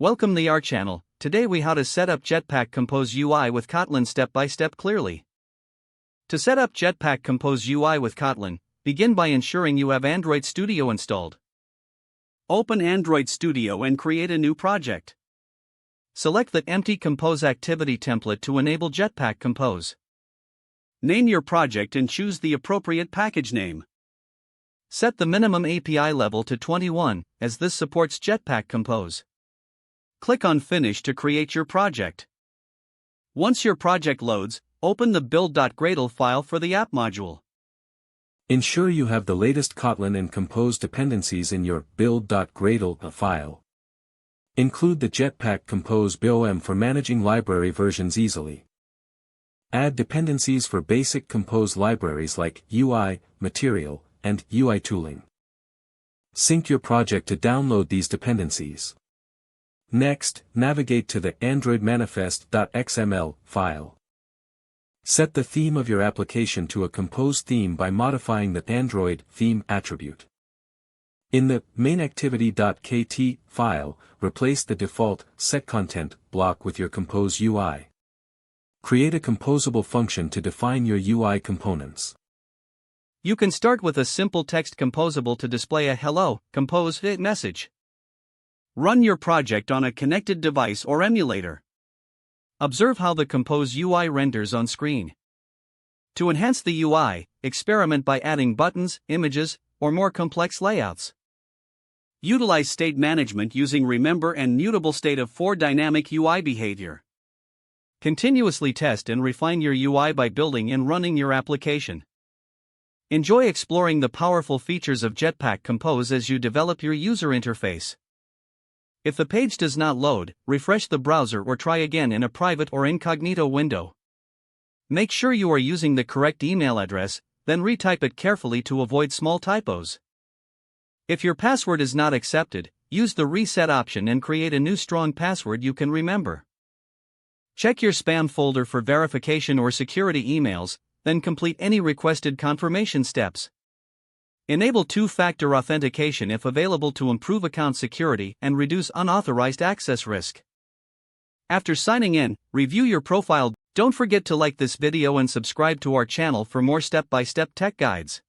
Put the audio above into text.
Welcome to our channel. Today we how to set up Jetpack Compose UI with Kotlin step by step clearly. To set up Jetpack Compose UI with Kotlin, begin by ensuring you have Android Studio installed. Open Android Studio and create a new project. Select the empty Compose activity template to enable Jetpack Compose. Name your project and choose the appropriate package name. Set the minimum API level to 21, as this supports Jetpack Compose. Click on Finish to create your project. Once your project loads, open the build.gradle file for the app module. Ensure you have the latest Kotlin and Compose dependencies in your build.gradle file. Include the Jetpack Compose BOM for managing library versions easily. Add dependencies for basic Compose libraries like UI, Material, and UI tooling. Sync your project to download these dependencies. Next, navigate to the Android manifest.xml file. Set the theme of your application to a Compose theme by modifying the Android theme attribute. In the mainActivity.kt file, replace the default setContent block with your Compose UI. Create a composable function to define your UI components. You can start with a simple text composable to display a Hello, Compose message. Run your project on a connected device or emulator. Observe how the Compose UI renders on screen. To enhance the UI, experiment by adding buttons, images, or more complex layouts. Utilize state management using remember and mutable state of for dynamic UI behavior. Continuously test and refine your UI by building and running your application. Enjoy exploring the powerful features of Jetpack Compose as you develop your user interface. If the page does not load, refresh the browser or try again in a private or incognito window. Make sure you are using the correct email address, then retype it carefully to avoid small typos. If your password is not accepted, use the reset option and create a new strong password you can remember. Check your spam folder for verification or security emails, then complete any requested confirmation steps. Enable two-factor authentication if available to improve account security and reduce unauthorized access risk. After signing in, review your profile. Don't forget to like this video and subscribe to our channel for more step-by-step tech guides.